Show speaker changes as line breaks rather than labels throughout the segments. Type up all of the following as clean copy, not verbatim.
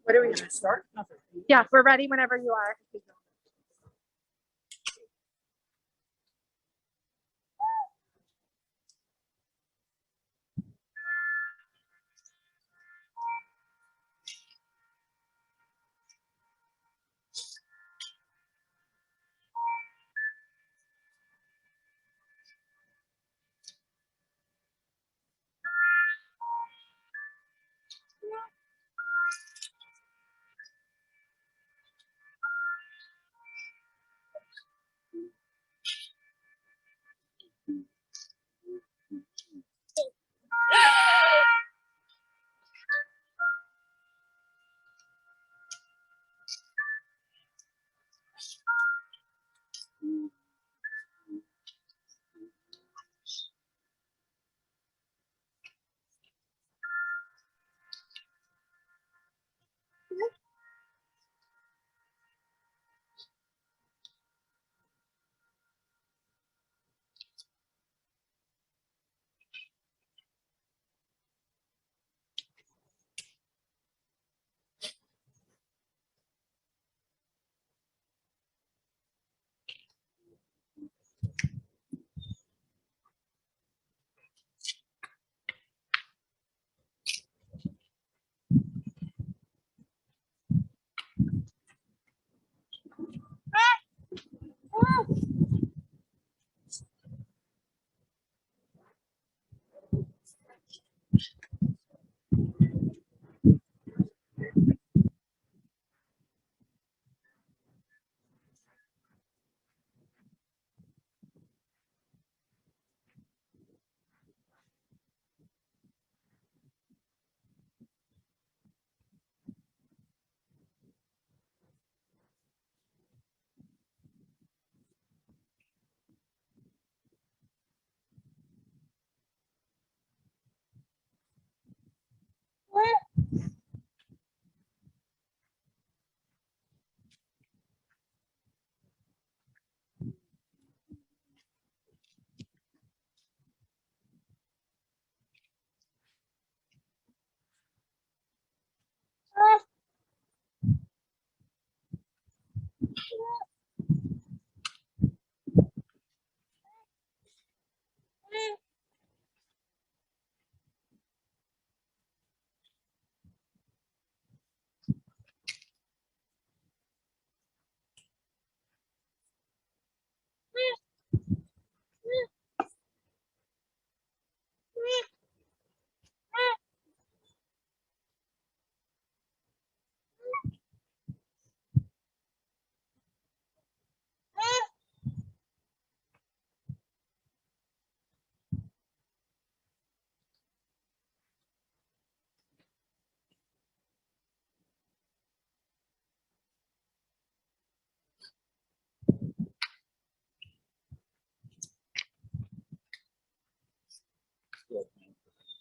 What are we gonna start?
Yeah, we're ready whenever you are.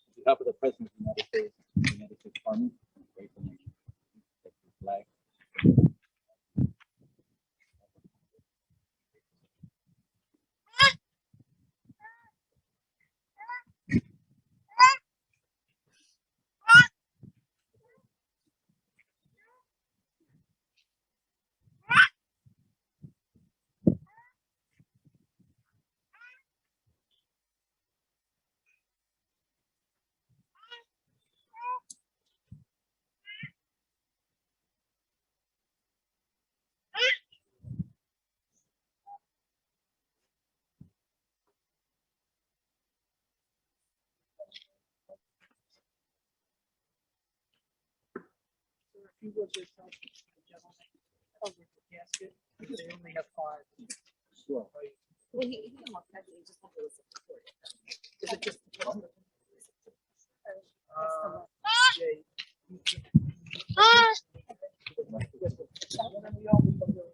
On behalf of the President of the United States, the United States Army, and the grateful nation, the flag.
If you would just help the gentleman over the casket, because they only have 5.
Sure.
Well, he didn't want that. He just wanted to support it.
Is it just one? Yeah, you can. And we all need to really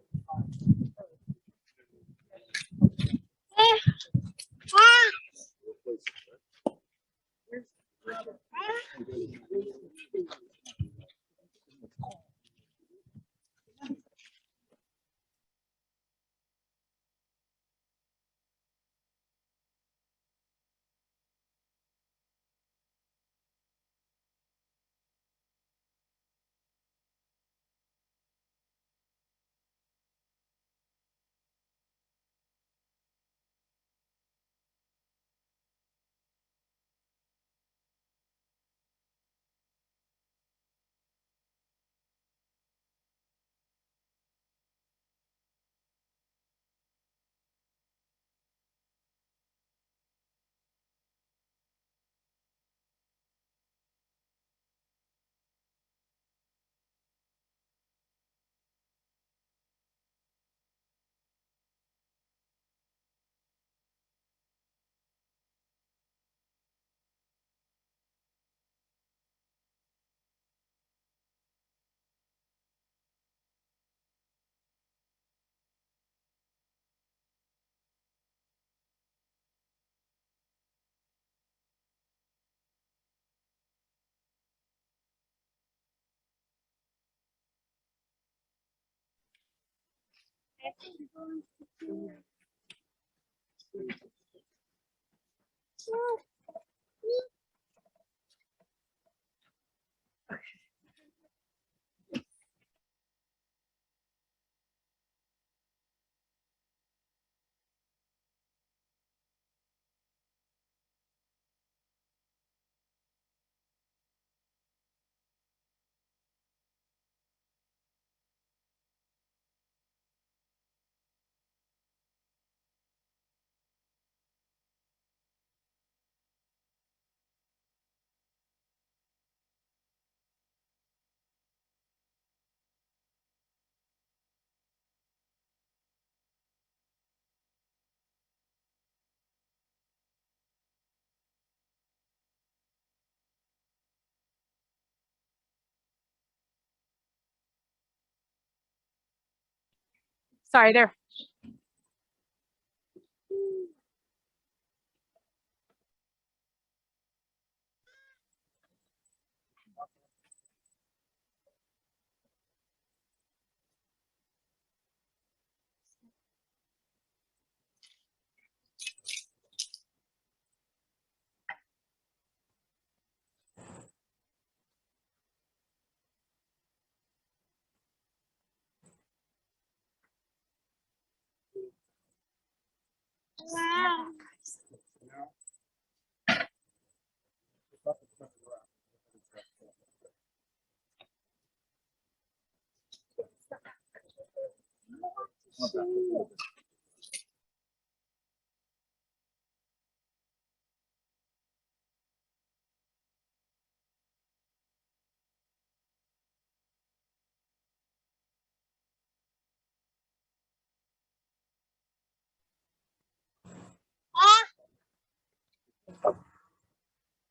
Sorry, there.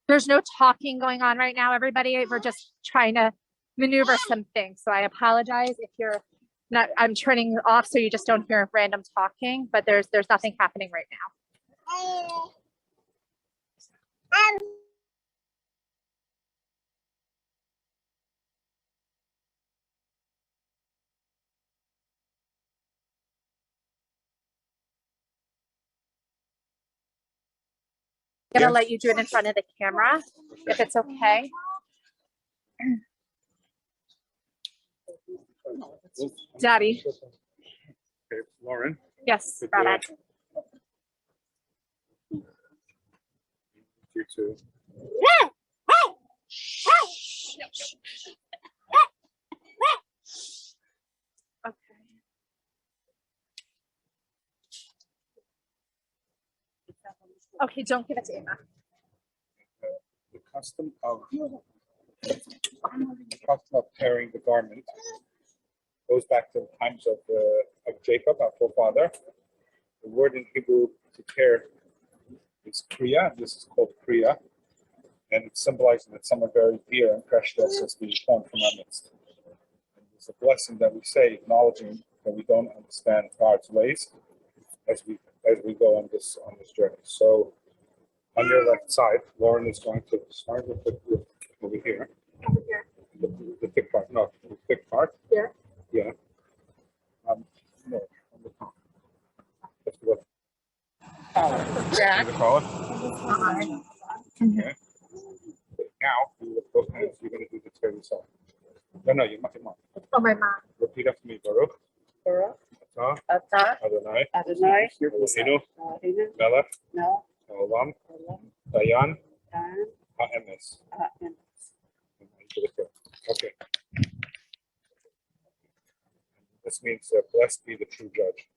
There's no talking going on right now, everybody. We're just trying to maneuver some things. So I apologize if you're not, I'm turning off so you just don't hear random talking, but there's nothing happening right now. I'm gonna let you do it in front of the camera, if it's okay. Daddy.
Okay, Lauren.
Yes, Robert.
You too.
Okay. Okay, don't give it to Emma.
The custom of tearing the garment goes back to the times of Jacob, our forefather. The word in Hebrew to tear is kriya. This is called kriya, and it's symbolizing that someone very dear and precious has been torn from our midst. And it's a blessing that we say, acknowledging that we don't understand God's ways as we go on this journey. So, on your left side, Lauren is going to start with over here.
Over here.
The thick part, no, the thick part.
Here.
Yeah. No, on the top. That's what.
Jack.
The collar. Okay. Now, you with both hands, you're going to do the tear yourself. No, you're not.
Oh, my mom.
Repeat after me, Baruch.
Baruch.
Atah. Adonai.
Adonai.
Eloheinu. Melech. Haolam. Dayan. Ha'emes. Okay. This means blessed be the true judge.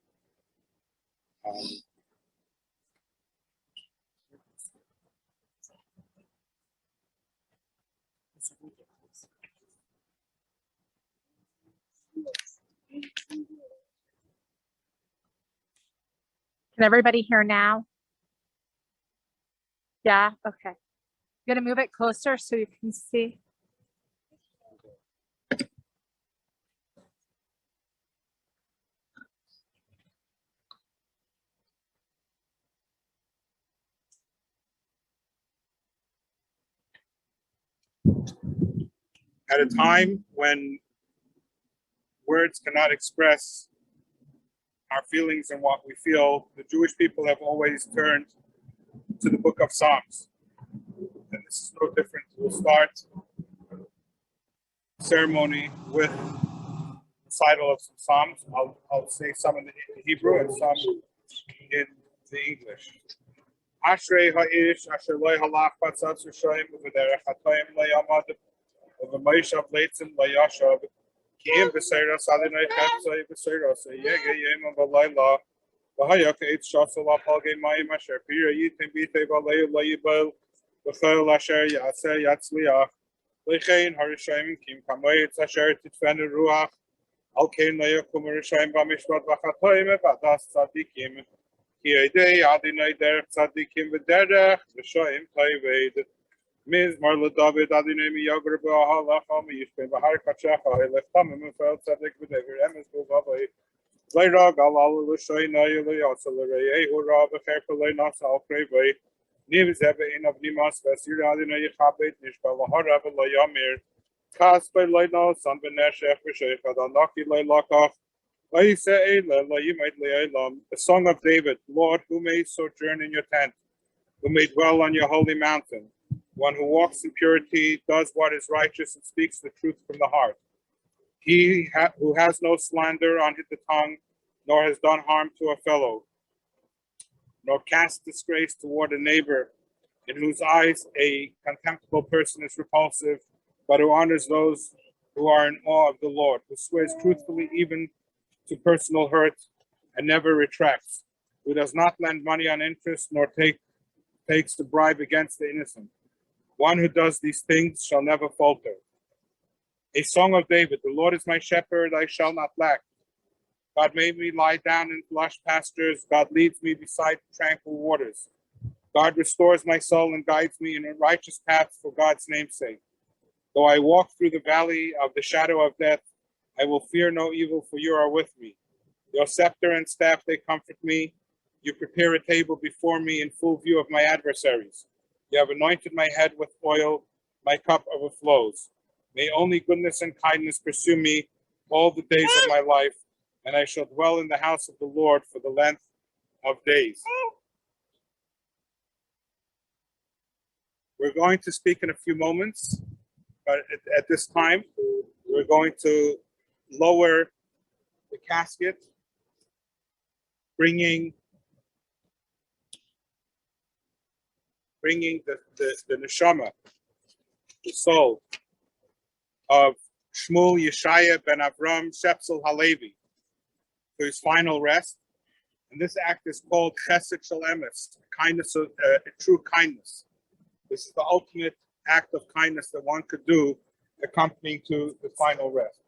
Can everybody hear now? Yeah, okay. I'm gonna move it closer so you can see.
At a time when words cannot express our feelings and what we feel, the Jewish people have always turned to the book of Psalms. And this is no different. We'll start the ceremony with recital of some Psalms. I'll say some in the Hebrew and some in the English. Ashrei ha'ish asher lo halach batzatz Yisrael v'derech hatoim lo yamad v'moishav leitzim lo yashav ki im b'seiros adonai chetzai b'seiros yege yom v'layla v'haya k'etz shasel apalgei mayim asher pira yitim bitei v'aleyu lo yibel v'chol asher yaseh yatzliach v'chein harishayim kim kamoyetz asher titfenu ruach al kein lo yakum harishayim b'mishpat v'chatoim v'adas tzadikim Ki idei adinai derech tzadikim v'derech v'shoim toived. Mizmar l'David adinai miyager b'ahalach miyishpei v'har katshecha elech tamim v'fel tzadik v'dever emes b'vavai. Leirag al al l'shoinai l'yasa l'reyehu ra v'cherpa l'nasa al krevei. Niv zebe in av nimas v'sir adinai yichabeit nishba l'hara v'layamir. Kas b'leina san b'neshech v'sheichad anaki l'lakach. A song of David, Lord, who may sojourn in your tent, who may dwell on your holy mountain, one who walks in purity, does what is righteous, and speaks the truth from the heart. He who has no slander on the tongue, nor has done harm to a fellow, nor cast disgrace toward a neighbor, in whose eyes a contemptible person is repulsive, but who honors those who are in awe of the Lord, who swears truthfully even to personal hurt and never retracts, who does not lend money on interest nor takes the bribe against the innocent. One who does these things shall never falter. A song of David, the Lord is my shepherd, I shall not lack. God made me lie down in lush pastures. God leads me beside tranquil waters. God restores my soul and guides me in a righteous path for God's name's sake. Though I walk through the valley of the shadow of death, I will fear no evil, for you are with me. Your scepter and staff, they comfort me. You prepare a table before me in full view of my adversaries. You have anointed my head with oil, my cup overflows. May only goodness and kindness pursue me all the days of my life, and I shall dwell in the house of the Lord for the length of days. We're going to speak in a few moments, but at this time, we're going to lower the casket, bringing the neshama, the soul of Shmuel Yeshaya ben Avram Shepsel Halevi to his final rest. And this act is called Chesed Shel Emes, kindness of true kindness. This is the ultimate act of kindness that one could do, accompanying to the final rest.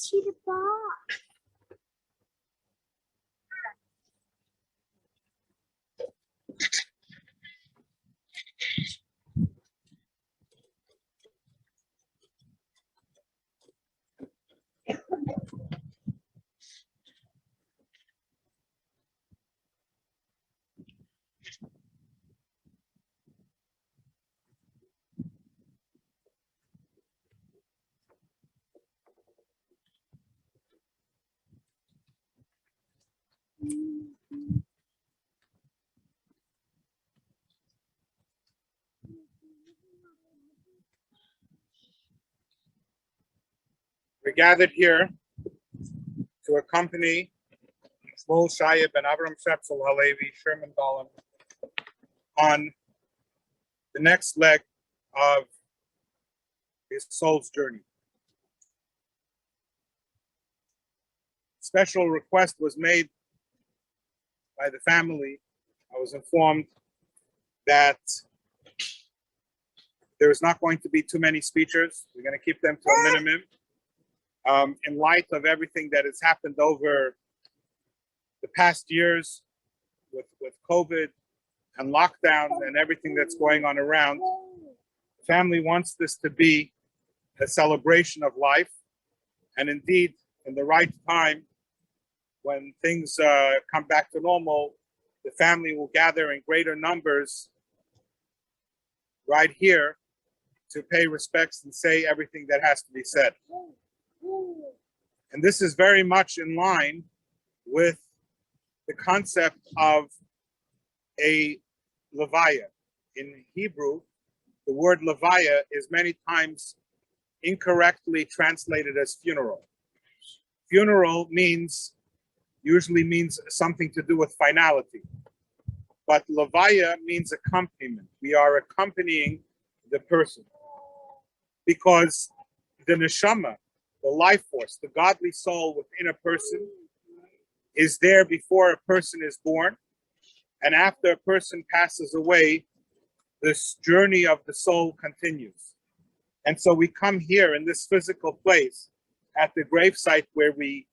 cheetah box.
We're gathered here to accompany Shmuel Shaya ben Avram Shepsel Halevi, Sherman Golomb, on the next leg of his soul's journey. Special request was made by the family. I was informed that there is not going to be too many speeches. We're going to keep them to a minimum. In light of everything that has happened over the past years with COVID and lockdown and everything that's going on around, the family wants this to be a celebration of life. And indeed, in the right time, when things come back to normal, the family will gather in greater numbers right here to pay respects and say everything that has to be said. And this is very much in line with the concept of a levaya. In Hebrew, the word levaya is many times incorrectly translated as funeral. Funeral usually means something to do with finality. But levaya means accompaniment. We are accompanying the person. Because the neshama, the life force, the godly soul within a person is there before a person is born. And after a person passes away, this journey of the soul continues. And so we come here in this physical place at the gravesite where we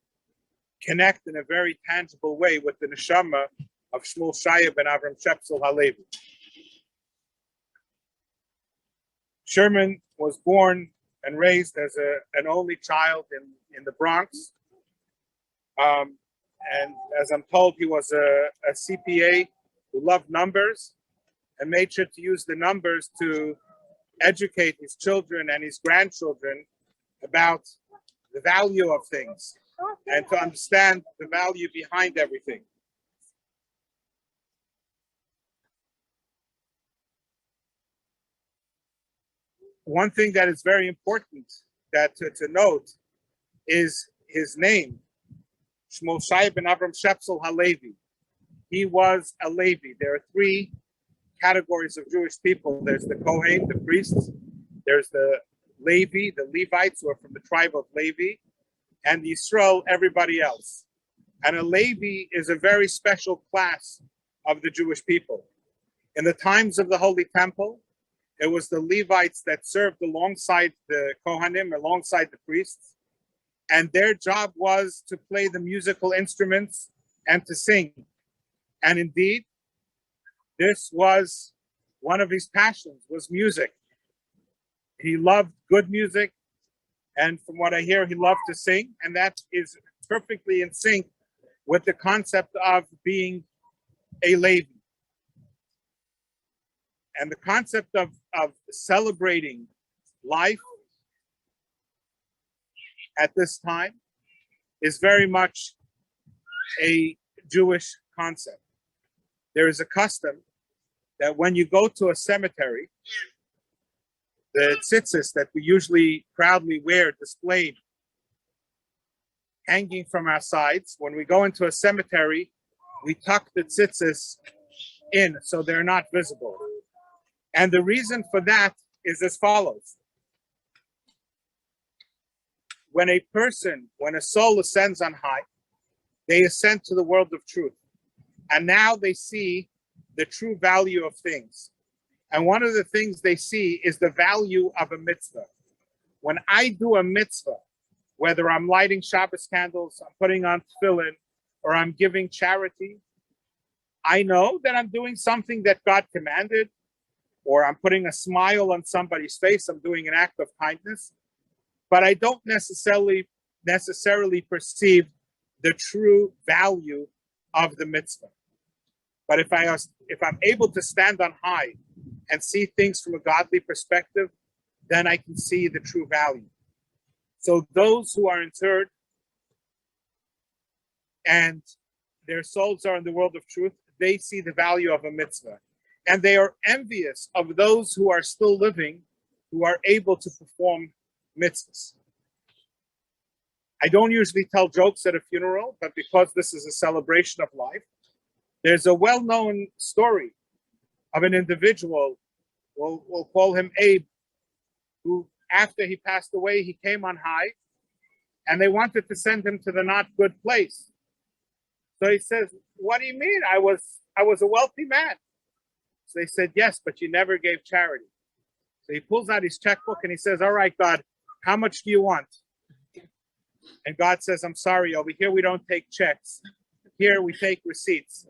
connect in a very tangible way with the neshama of Shmuel Shaya ben Avram Shepsel Halevi. Sherman was born and raised as an only child in the Bronx. And as I'm told, he was a CPA who loved numbers and made sure to use the numbers to educate his children and his grandchildren about the value of things and to understand the value behind everything. One thing that is very important that to note is his name, Shmuel Shaya ben Avram Shepsel Halevi. He was a Levi. There are three categories of Jewish people. There's the Kohen, the priests. There's the Levi, the Levites who are from the tribe of Levi, and the Yisrael, everybody else. And a Levi is a very special class of the Jewish people. In the times of the Holy Temple, it was the Levites that served alongside the Kohanim, alongside the priests. And their job was to play the musical instruments and to sing. And indeed, this was one of his passions, was music. He loved good music. And from what I hear, he loved to sing. And that is perfectly in sync with the concept of being a Levi. And the concept of celebrating life at this time is very much a Jewish concept. There is a custom that when you go to a cemetery, the tzitzis that we usually proudly wear displayed hanging from our sides, when we go into a cemetery, we tuck the tzitzis in so they're not visible. And the reason for that is as follows. When a soul ascends on high, they ascend to the world of truth. And now they see the true value of things. And one of the things they see is the value of a mitzvah. When I do a mitzvah, whether I'm lighting Shabbos candles, I'm putting on tefillin, or I'm giving charity, I know that I'm doing something that God commanded, or I'm putting a smile on somebody's face, I'm doing an act of kindness, but I don't necessarily perceive the true value of the mitzvah. But if I'm able to stand on high and see things from a godly perspective, then I can see the true value. So those who are interred and their souls are in the world of truth, they see the value of a mitzvah. And they are envious of those who are still living, who are able to perform mitzvahs. I don't usually tell jokes at a funeral, but because this is a celebration of life, there's a well-known story of an individual, we'll call him Abe, who after he passed away, he came on high, and they wanted to send him to the not good place. So he says, what do you mean? I was a wealthy man. So they said, yes, but you never gave charity. So he pulls out his checkbook and he says, all right, God, how much do you want? And God says, I'm sorry, over here we don't take checks. Here we take receipts.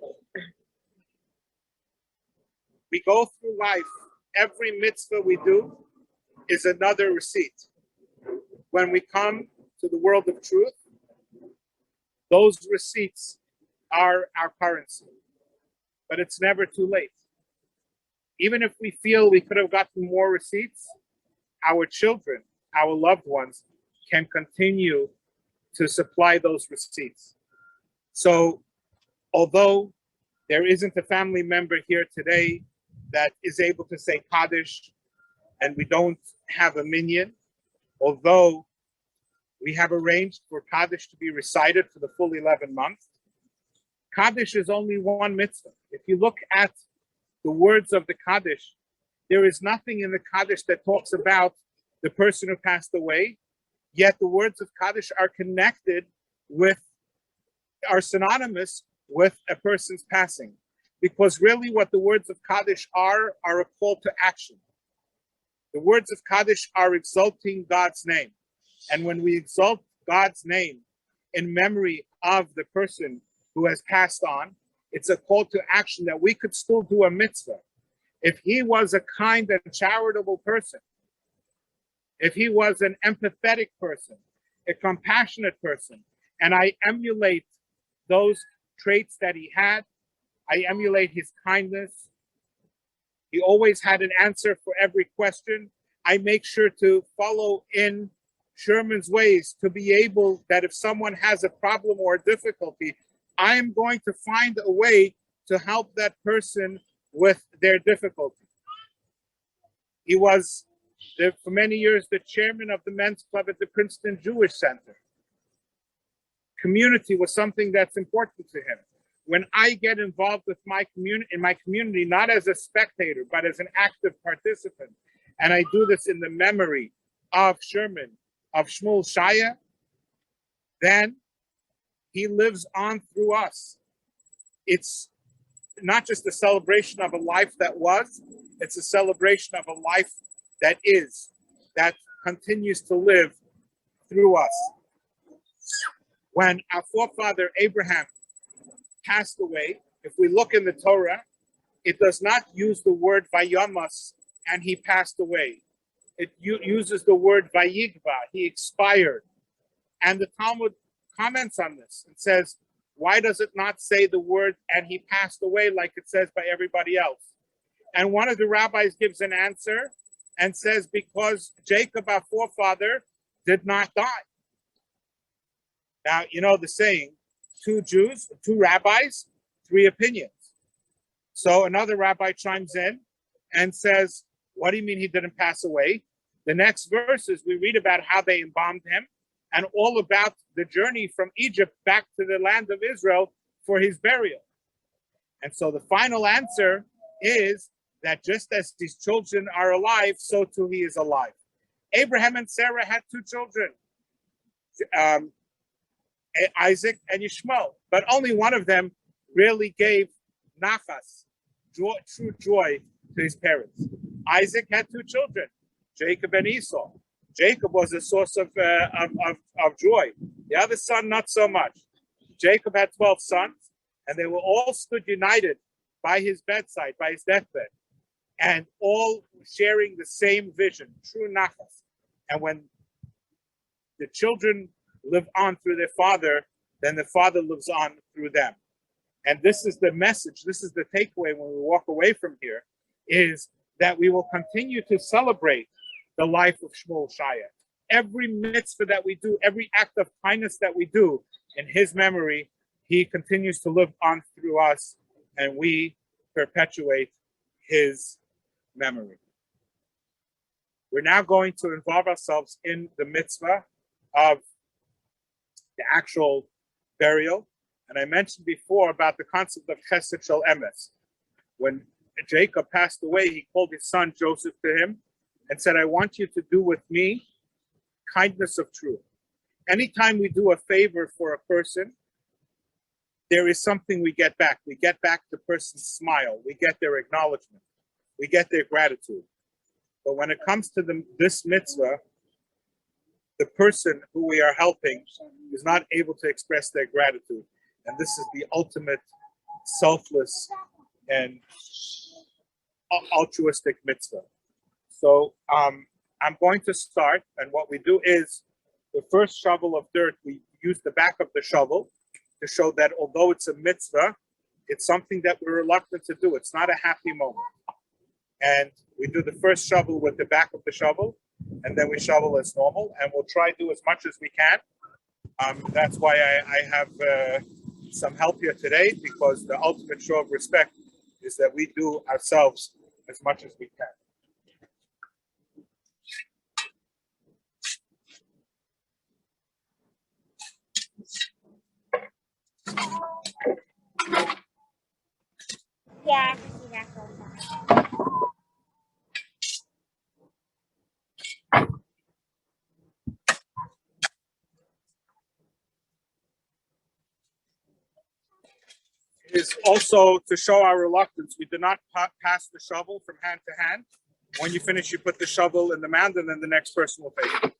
We go through life. Every mitzvah we do is another receipt. When we come to the world of truth, those receipts are our currency. But it's never too late. Even if we feel we could have gotten more receipts, our children, our loved ones, can continue to supply those receipts. So, although there isn't a family member here today that is able to say Kaddish, and we don't have a minyan, although we have arranged for Kaddish to be recited for the full 11 months, Kaddish is only one mitzvah. If you look at the words of the Kaddish, there is nothing in the Kaddish that talks about the person who passed away, yet the words of Kaddish are connected with, are synonymous with a person's passing. Because really what the words of Kaddish are a call to action. The words of Kaddish are exalting God's name. And when we exalt God's name in memory of the person who has passed on, it's a call to action that we could still do a mitzvah. If he was a kind and charitable person, if he was an empathetic person, a compassionate person, and I emulate those traits that he had, I emulate his kindness. He always had an answer for every question. I make sure to follow in Sherman's ways to be able that if someone has a problem or a difficulty, I am going to find a way to help that person with their difficulty. He was, for many years, the chairman of the men's club at the Princeton Jewish Center. Community was something that's important to him. When I get involved with my community, not as a spectator, but as an active participant, and I do this in the memory of Sherman, of Shmuel Shaya, then he lives on through us. It's not just a celebration of a life that was, it's a celebration of a life that is, that continues to live through us. When our forefather Abraham passed away, if we look in the Torah, it does not use the word vayamas and he passed away. It uses the word vayigva, he expired. And the Talmud comments on this and says, why does it not say the word and he passed away like it says by everybody else? And one of the rabbis gives an answer and says, because Jacob, our forefather, did not die. Now, you know the saying, two rabbis, three opinions. So another rabbi chimes in and says, what do you mean he didn't pass away? The next verses, we read about how they embalmed him and all about the journey from Egypt back to the land of Israel for his burial. And so the final answer is that just as these children are alive, so too he is alive. Abraham and Sarah had two children, Isaac and Ishmael, but only one of them really gave nachas, true joy to his parents. Isaac had two children, Jacob and Esau. Jacob was a source of joy. The other son, not so much. Jacob had 12 sons, and they were all stood united by his bedside, by his deathbed, and all sharing the same vision, true nachas. And when the children live on through their father, then the father lives on through them. And this is the message, this is the takeaway when we walk away from here, is that we will continue to celebrate the life of Shmuel Shaya. Every mitzvah that we do, every act of kindness that we do, in his memory, he continues to live on through us, and we perpetuate his memory. We're now going to involve ourselves in the mitzvah of the actual burial. And I mentioned before about the concept of chesed shel emes. When Jacob passed away, he called his son Joseph to him and said, I want you to do with me kindness of truth. Anytime we do a favor for a person, there is something we get back. We get back the person's smile. We get their acknowledgement. We get their gratitude. But when it comes to this mitzvah, the person who we are helping is not able to express their gratitude. And this is the ultimate selfless and altruistic mitzvah. So I'm going to start, and what we do is the first shovel of dirt, we use the back of the shovel to show that although it's a mitzvah, it's something that we're reluctant to do. It's not a happy moment. And we do the first shovel with the back of the shovel, and then we shovel as normal, and we'll try to do as much as we can. That's why I have some help here today, because the ultimate show of respect is that we do ourselves as much as we can.
Yeah.
Is also to show our reluctance. We do not pass the shovel from hand to hand. When you finish, you put the shovel in the mound, and then the next person will take it.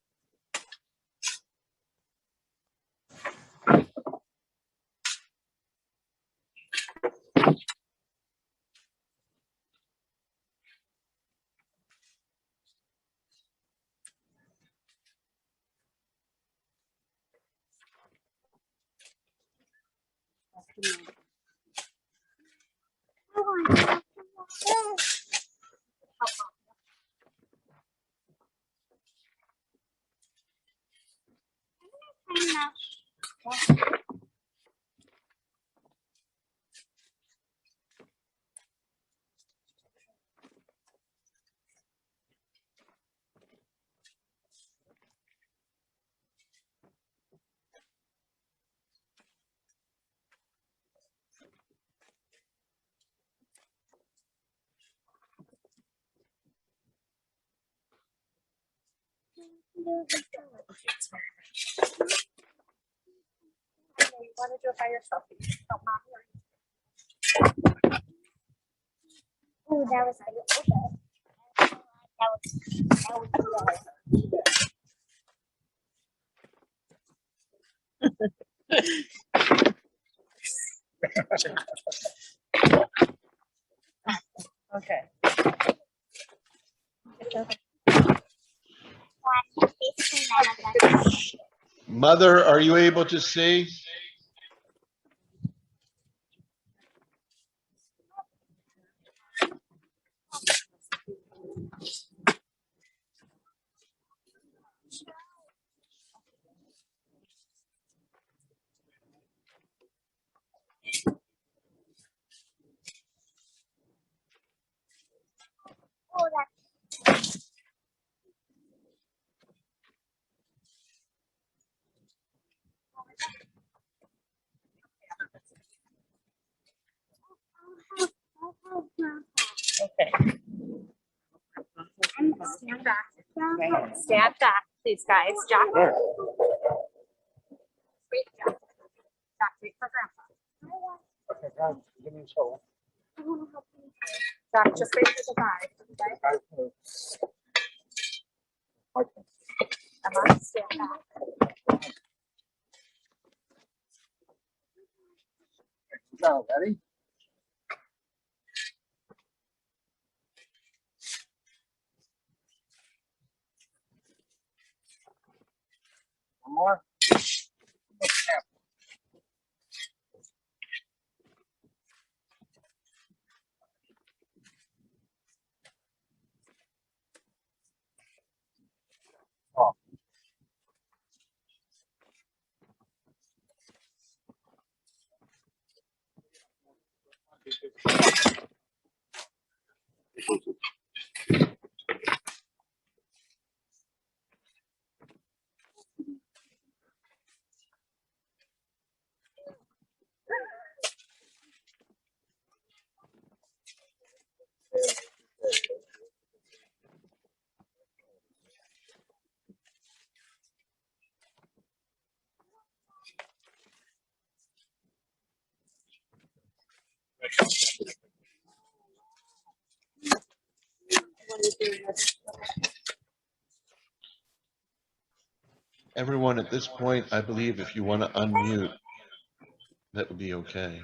You want to do it by yourself?
Oh, that was okay. That was
Okay.
Mother, are you able to see?
Okay. Stand back. Stand back, please, guys. Jack. Wait, Jack. Jack, wait for Grandpa. Jack, just wait for the guy. Okay? Stand back.
Go, ready? One more. Oh.
Everyone at this point, I believe if you want to unmute, that would be okay.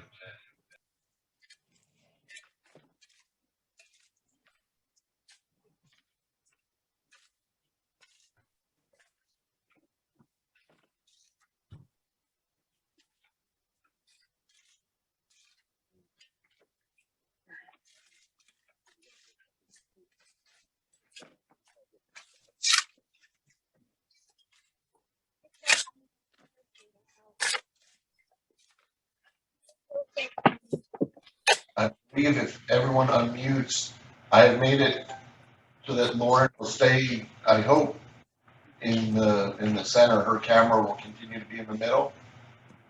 I believe if everyone unmutes, I have made it so that Lauren will stay, I hope, in the center. Her camera will continue to be in the middle,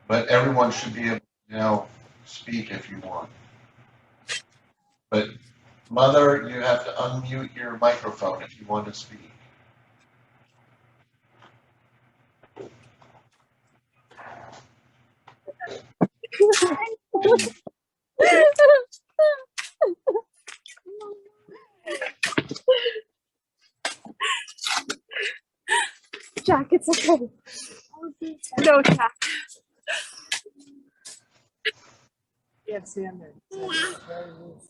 but everyone should be able to now speak if you want. But Mother, you have to unmute your microphone if you want to speak.
Jack, it's okay. No, Jack.
Can't stand there. It's very loose.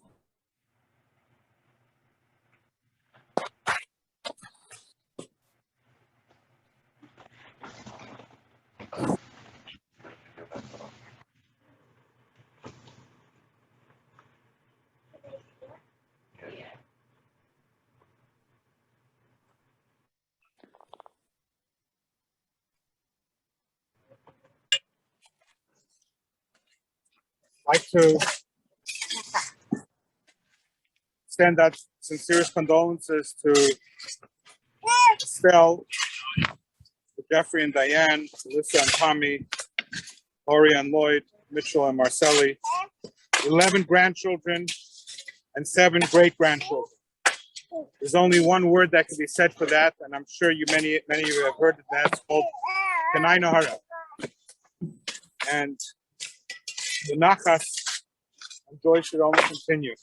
I'd like to send out sincerest condolences to Estelle, to Jeffrey and Diane, Alyssa and Tommy, Lori and Lloyd, Mitchell and Marcelli, 11 grandchildren, and 7 great-grandchildren. There's only one word that can be said for that, and I'm sure many of you have heard it. That's called Kanai Nahara. And the nachas and joy should only continue. It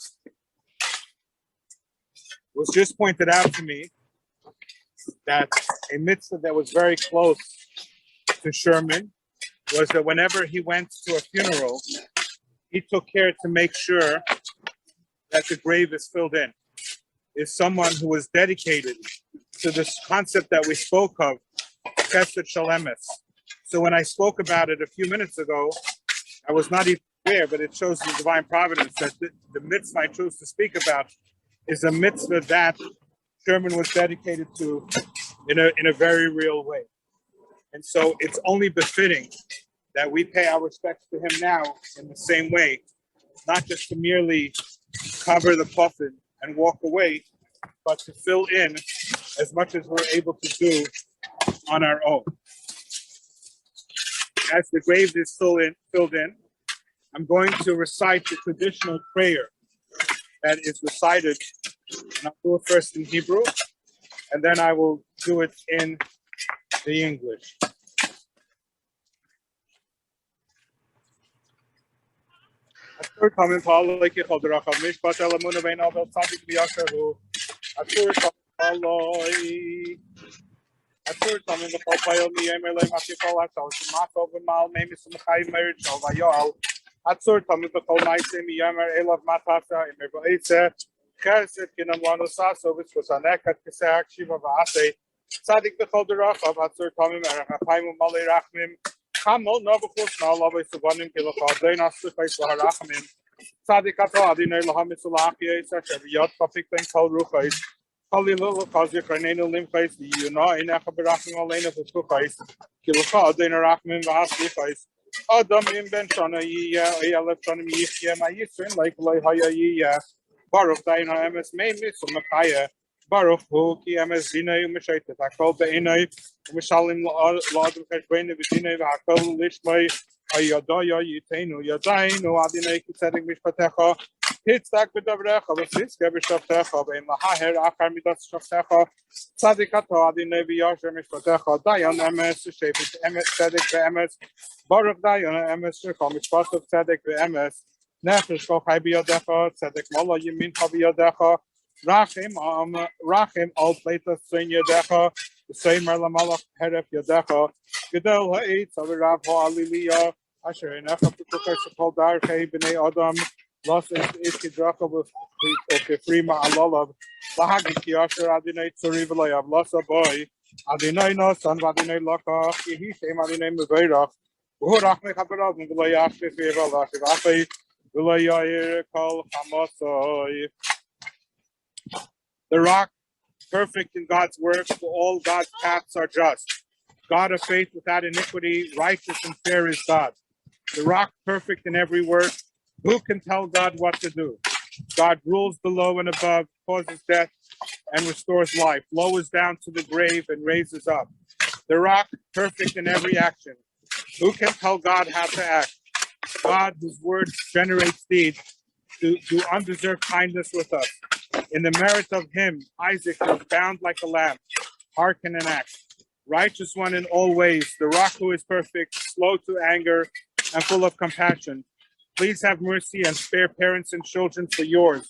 was just pointed out to me that a mitzvah that was very close to Sherman was that whenever he went to a funeral, he took care to make sure that the grave is filled in. Is someone who was dedicated to this concept that we spoke of, Chesed Shalemis. So when I spoke about it a few minutes ago, I was not even there, but it shows the divine providence that the mitzvah I chose to speak about is a mitzvah that Sherman was dedicated to in a very real way. And so it's only befitting that we pay our respects to him now in the same way, not just to merely cover the coffin and walk away, but to fill in as much as we're able to do on our own. As the grave is filled in, I'm going to recite the traditional prayer that is recited, and I'll do it first in Hebrew, and then I will do it in the English. Atur Tommy the Kopayel me Emily Matipol Atal Mato Mal name is Machai marriage of Ayal. Atur Tommy the Kol Nice me Yammer Elov Matata in Merboise. Kerset Kinam Wanusaso, which was an Ekat Kisak Shiva Vase. Sadik the Kolderach of Atur Tommy Merapaimu Mali Rachmim. Kamel Novakus Nalavis to one in Kilaka, Dana Sufis Warachmim. Sadikato Adine Lahamisulaki, such a yacht topic thing called Ruchais. Holy little cause your carnal lymphase, you know, in a Habarachim Alena of Tukais, Kilaka, Dana Rachmim Vasifais. Adam invention a year, a electron year, my Eastern like Lahaya year. Baruch Dina MS made me some Makaya. Baruch who MS Dina Mishait, I called the Inai, Mishalim Lord of Kashbane, Vidina, Hakol, Lishmai. Ayadaya Yitenu Yadainu Adine setting Mishpatecha, hits that with the Brecha, with this Gabishaftecha, in the Haher Akamidas Shaftecha, Sadikato Adine Viasha Mishpatecha, Diana MS, Shaped MS, Sedek MS, Baruch Diana MS, Mishpat of Sedek MS, Nefesh Kochaibiadecha, Sedek Mola Yamin Kabiadecha, Rachim Al Plata Senya Decha, the same Merlamalach Heref Yadecha, Gedel Ha'it, Savirav Ha'alilia. Asher in Echapuka Sapol Darke B'nei Adam Los Iskidraka with Kefrima Alolav Lahagiki Asher Adinei Tzurivilayav Losa Boy Adinei Nosan Vadinei Loka Yehishem Adinei Muvairach Uhurachme Chabarav Vilayach Vivalach Vafe Vilayir Kol Hamasoi. The rock, perfect in God's work, for all God's paths are just. God of faith without iniquity, righteous and fair is God. The rock perfect in every work. Who can tell God what to do? God rules below and above, causes death and restores life, lowers down to the grave and raises up. The rock perfect in every action. Who can tell God how to act? God, whose word generates deeds, do undeserved kindness with us. In the merit of him, Isaac was bound like a lamb. Hearken and act. Righteous one in all ways, the rock who is perfect, slow to anger, and full of compassion. Please have mercy and spare parents and children for yours.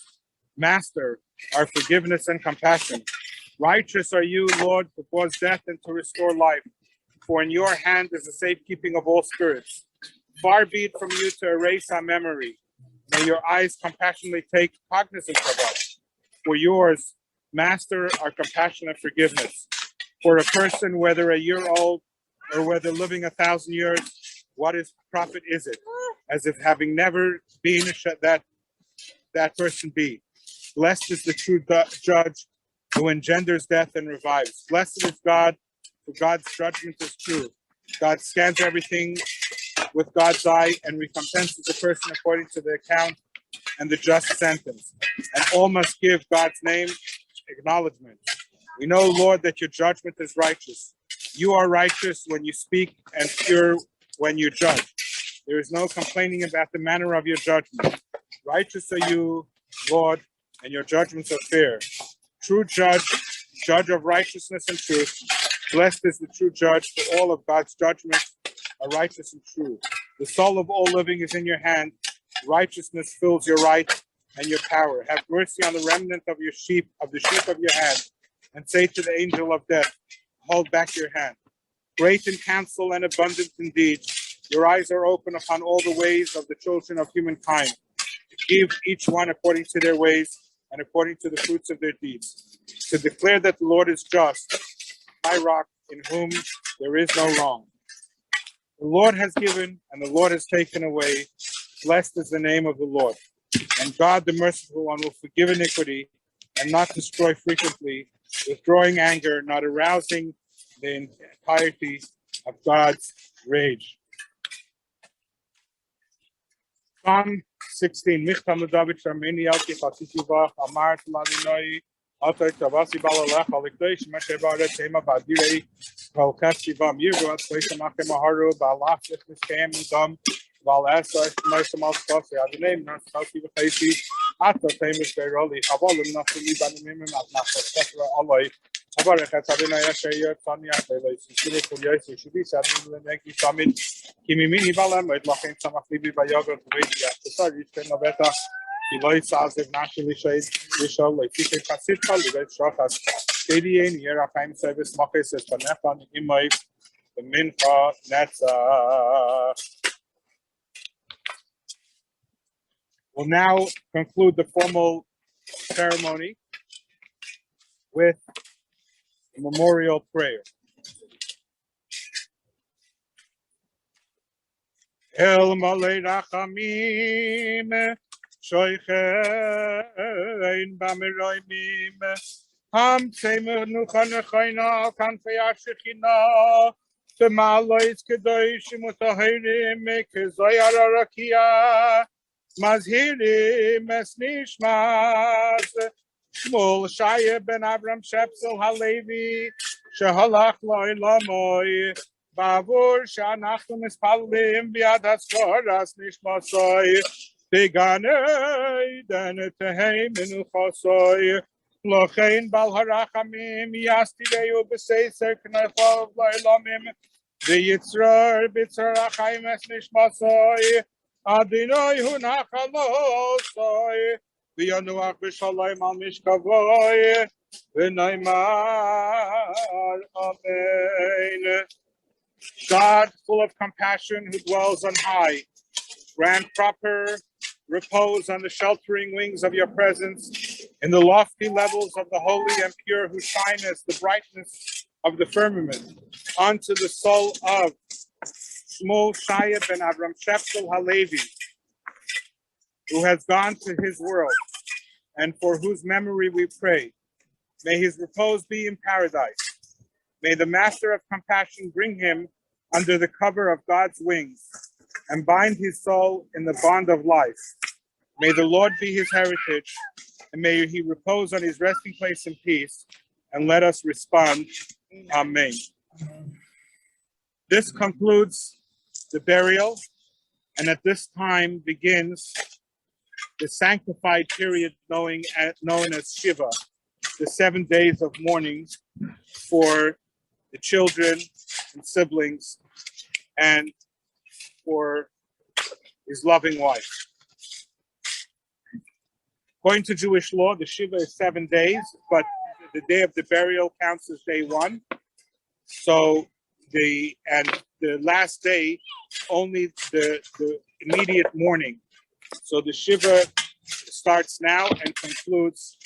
Master, our forgiveness and compassion. Righteous are you, Lord, to cause death and to restore life. For in your hand is the safekeeping of all spirits. Far be it from you to erase our memory. May your eyes compassionately take cognizance of us. For yours, Master, our compassion and forgiveness. For a person, whether a year old or whether living 1,000 years, what is profit is it? As if having never been that person be. Blessed is the true judge who engenders death and revives. Blessed is God, for God's judgment is true. God scans everything with God's eye and recompenses the person according to the account and the just sentence. And all must give God's name acknowledgement. We know, Lord, that your judgment is righteous. You are righteous when you speak and pure when you judge. There is no complaining about the manner of your judgment. Righteous are you, Lord, and your judgments are fair. True judge, judge of righteousness and truth. Blessed is the true judge, for all of God's judgments are righteous and true. The soul of all living is in your hand. Righteousness fills your right and your power. Have mercy on the remnant of your sheep, of the sheep of your hand, and say to the angel of death, hold back your hand. Great in counsel and abundant in deeds, your eyes are open upon all the ways of the children of humankind. Give each one according to their ways and according to the fruits of their deeds. To declare that the Lord is just, high rock in whom there is no wrong. The Lord has given and the Lord has taken away. Blessed is the name of the Lord. And God, the merciful one, will forgive iniquity and not destroy frequently, withdrawing anger, not arousing the entirety of God's rage. Psalm 16. Michtam David Sharmini Alki Chasitivach Amar Tladinoi Altai Tavasi Balalech Alikdeish Meshebaret Tema Badirei Kalkasivam Yirvat Kwesamache Maharu Balach Niskem Dam Val Asa Mesamal Kosi Adinem Nasasi Vachesi Ata Temis Beroli Havalim Nasili Banimim Atnafasra Aloi Abarechat Adina Yashaya Tanya Felay Sisiri Kuryais Shudi Sadin Leneki Summit Kimimini Balam Lachin Samaflibi Bayaga Kuwait Sorry Noveta Eloy Sazev Naturally Shade Vishal like Kasit Kalivet Shachas Stadion, Yerachim service, Machis, Espanefan, Imai, the Mincha, Netzach. We'll now conclude the formal ceremony with a memorial prayer. El Malay Rachamim, Shoichein Bamiroimim, Ham Semenuchan Chaina, Kanfaya Shechina, the Malois Kedoshim Utahirim, Kezoyara Rakia, Mazhirim Esnishmas, Shmuel Shaya ben Avram Shepsel Halevi, Shahalach Loi Lamoy, Bavur Shanachnu Mispalim Biadas Koras Nishmasoi, Beganei Denetehei Menuchosoi, Lochein Bal Harachamim, Yastideu Beseiser Knechov Lailamim, the Yitzrar Bitzar Achaim Es Nishmasoi, Adinoi Hunachalosoi, V'yanuach b'shalayim al mishkavoi, v'naimar, amen. God, full of compassion, who dwells on high, grant proper repose on the sheltering wings of your presence, in the lofty levels of the holy and pure, who shine as the brightness of the firmament, unto the soul of Shmuel Shaya ben Avram Shepsel Halevi, who has gone to his world, and for whose memory we pray. May his repose be in paradise. May the Master of Compassion bring him under the cover of God's wings and bind his soul in the bond of life. May the Lord be his heritage, and may he repose on his resting place in peace. And let us respond, Amen. This concludes the burial, and at this time begins the sanctified period known as Shiva, the 7 days of mourning for the children and siblings and for his loving wife. According to Jewish law, the Shiva is 7 days, but the day of the burial counts as day 1. So the last day, only the immediate mourning. So the Shiva starts now and concludes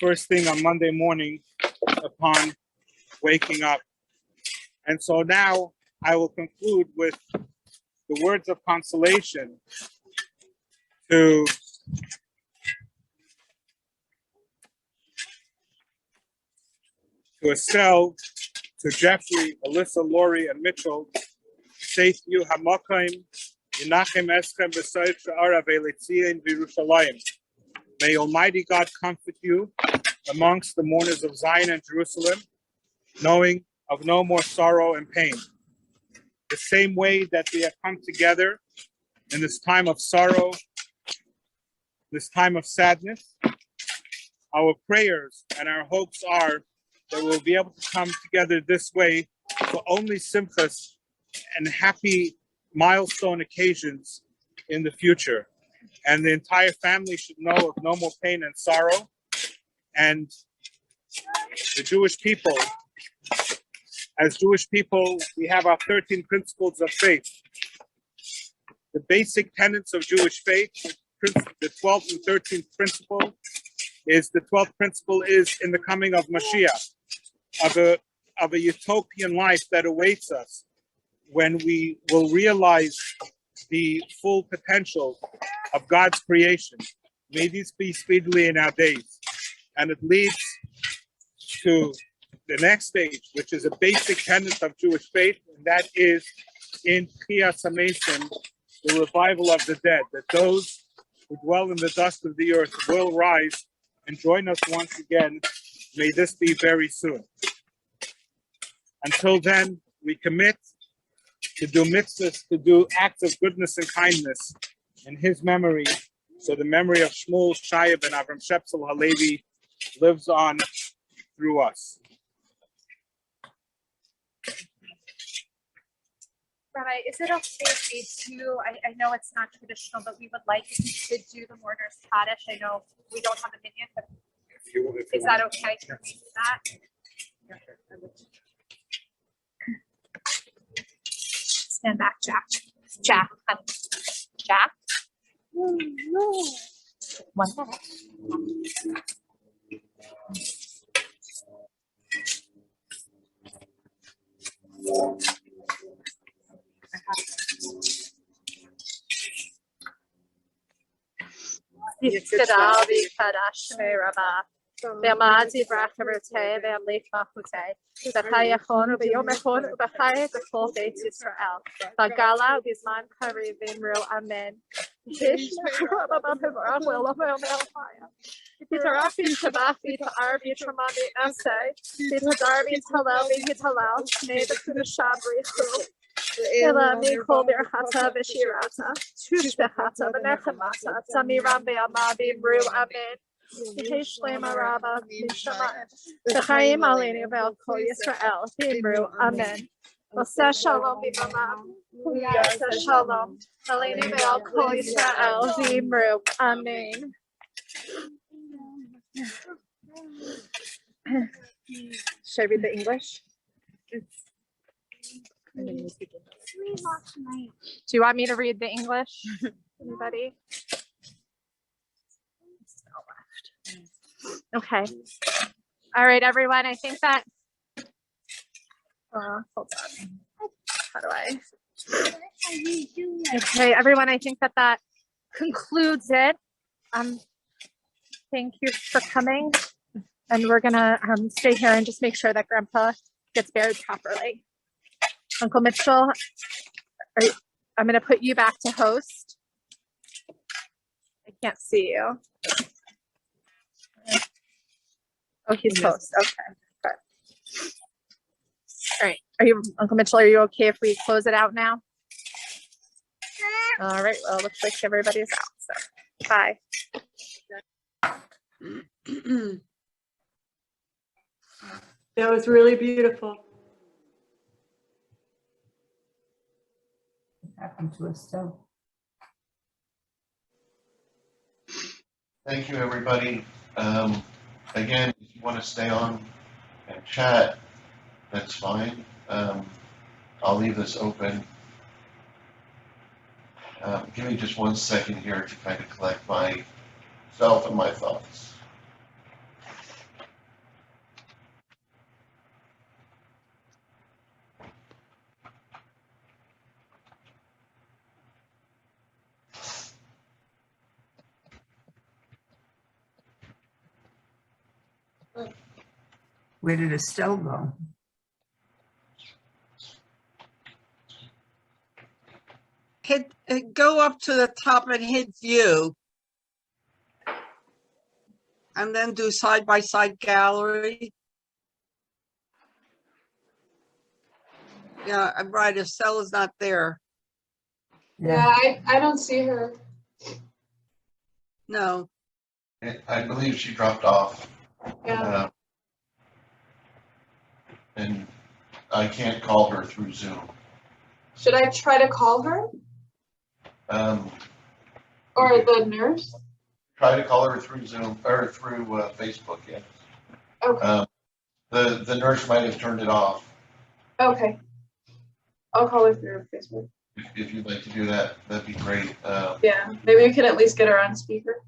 first thing on Monday morning upon waking up. And so now I will conclude with the words of consolation to Estelle, to Jeffrey, Alyssa, Lori, and Mitchell. Say to you, Hamakayim, Yinachem Eschem B'Sayif Sha'ara Ve'Letziyin V'Yerushalayim. May Almighty God comfort you amongst the mourners of Zion and Jerusalem, knowing of no more sorrow and pain. The same way that we have come together in this time of sorrow, this time of sadness, our prayers and our hopes are that we'll be able to come together this way for only simchas and happy milestone occasions in the future. And the entire family should know of no more pain and sorrow. And the Jewish people, as Jewish people, we have our 13 principles of faith. The basic tenets of Jewish faith, the 12th and 13th principle, is the 12th principle is in the coming of Mashiach, of a utopian life that awaits us when we will realize the full potential of God's creation. May this be speedily in our days. And it leads to the next stage, which is a basic tenet of Jewish faith, and that is in Tchiyas HaMesim, the revival of the dead, that those who dwell in the dust of the earth will rise and join us once again. May this be very soon. Until then, we commit to do mitzvahs, to do acts of goodness and kindness in his memory, so the memory of Shmuel Shaya ben Avram Shepsel Halevi lives on through us.
Rabbi, is it okay if we do, I know it's not traditional, but we would like if you could do the mourner's Kaddish. I know we don't have a minyan, but is that okay? Can we do that? Stand back, Jack. Jack, honey. Jack.
Oh, no.
1 minute. Yiskadali Kadash Rabba. Bemazi Bracharte, Bemlifa Hute, the Hayahon, Yomehon, the Hay, the full faith Israel. The Gala, Bisman Kari, Vimru, Amen. Hish, will of Melfire. Pitarafi, Tabafi, to Arbi, Tramami, Ase, Pitadarbi, Talabi, Hitalal, Neighbor to the Shabri, Ela Mikol Berhata, Vishirata, Tushbehata, Benechamata, Samirambe Amabi, Bru, Amen. Shlema Rabba, Mishamayim. V'chaim Aleinu Ve'al Kol Yisrael. V'imru, Amen. Oseh Shalom B'Mamav. Yaseh Shalom. Aleinu Ve'al Kol Yisrael. V'imru, Amen. Should I read the English? Do you want me to read the English? Anybody? Okay. All right, everyone. I think that. Hold on. How do I? Okay, everyone. I think that concludes it. Thank you for coming, and we're gonna stay here and just make sure that Grandpa gets buried properly. Uncle Mitchell, I'm gonna put you back to host. I can't see you. Oh, he's host. Okay, good. All right. Uncle Mitchell, are you okay if we close it out now? All right. Well, it looks like everybody's out. So, bye.
That was really beautiful.
Happened to us too.
Thank you, everybody. Again, if you want to stay on and chat, that's fine. I'll leave this open. Give me just 1 second here to kind of collect myself and my thoughts.
Where did Estelle go?
Go up to the top and hit view. And then do side-by-side gallery. Yeah, I'm right. Estelle is not there.
Yeah, I don't see her.
No.
I believe she dropped off.
Yeah.
And I can't call her through Zoom.
Should I try to call her or the nurse?
Try to call her through Zoom or through Facebook, yes.
Okay.
The nurse might have turned it off.
Okay. I'll call her through Facebook.
If you'd like to do that, that'd be great.
Yeah, maybe we can at least get her on speaker.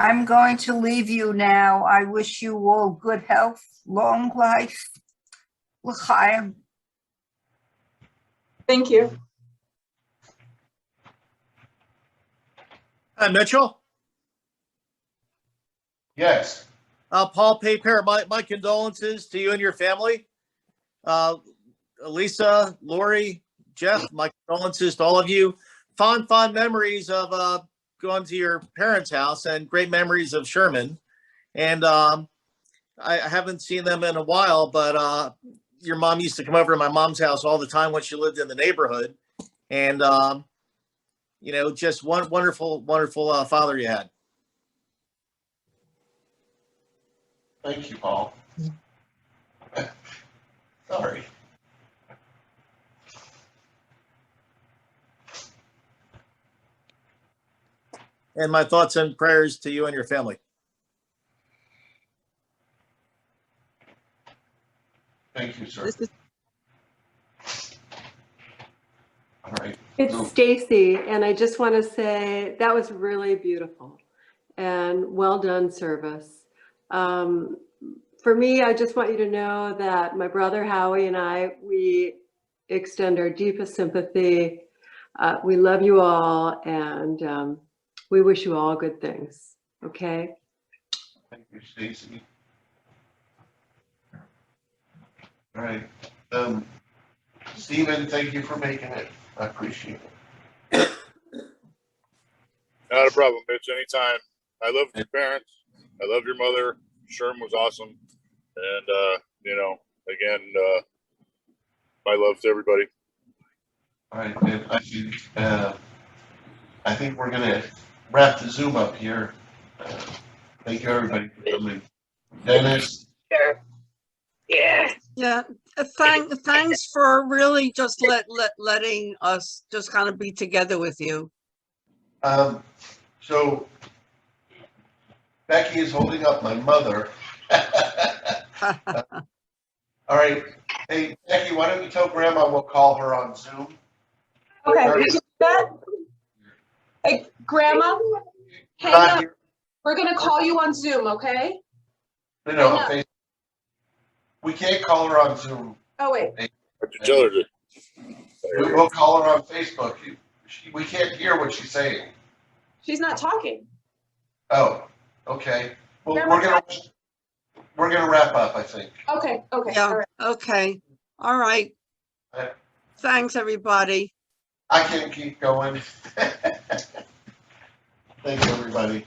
I'm going to leave you now. I wish you all good health, long life. L'chaim.
Thank you.
Hi, Mitchell.
Yes.
Paul Paper, my condolences to you and your family. Lisa, Lori, Jeff, my condolences to all of you. Fond memories of going to your parents' house and great memories of Sherman. And I haven't seen them in a while, but your mom used to come over to my mom's house all the time when she lived in the neighborhood. And, you know, just one wonderful father you had.
Thank you, Paul. Sorry.
And my thoughts and prayers to you and your family.
Thank you, sir.
This is
All right.
It's Stacy, and I just want to say that was really beautiful and well done service. For me, I just want you to know that my brother Howie and I, we extend our deepest sympathy. We love you all, and we wish you all good things. Okay?
Thank you, Stacy. All right. Stephen, thank you for making it. I appreciate it.
Not a problem, Mitch. Anytime. I love your parents. I love your mother. Sherm was awesome. And, again, my love to everybody.
All right, and I think we're gonna wrap the Zoom up here. Thank you, everybody, for coming. Dennis,
Yeah.
Yeah, thanks for really just letting us just kind of be together with you.
so Becky is holding up my mother. All right, hey, Becky, why don't you tell Grandma we'll call her on Zoom?
Okay,
All right.
we can do that. Hey, Grandma, hang
Not
up.
here.
We're gonna call you on Zoom, okay?
No,
Hang up.
we can't call her on Zoom.
Oh, wait.
What'd you tell her to?
We'll call her on Facebook. We can't hear what she's saying.
She's not talking.
Oh, okay. Well,
Grandma,
we're gonna wrap up, I think.
Okay, okay.
Yeah,
All right.
okay. All right.
Yeah.
Thanks, everybody.
I can keep going. Thank you, everybody.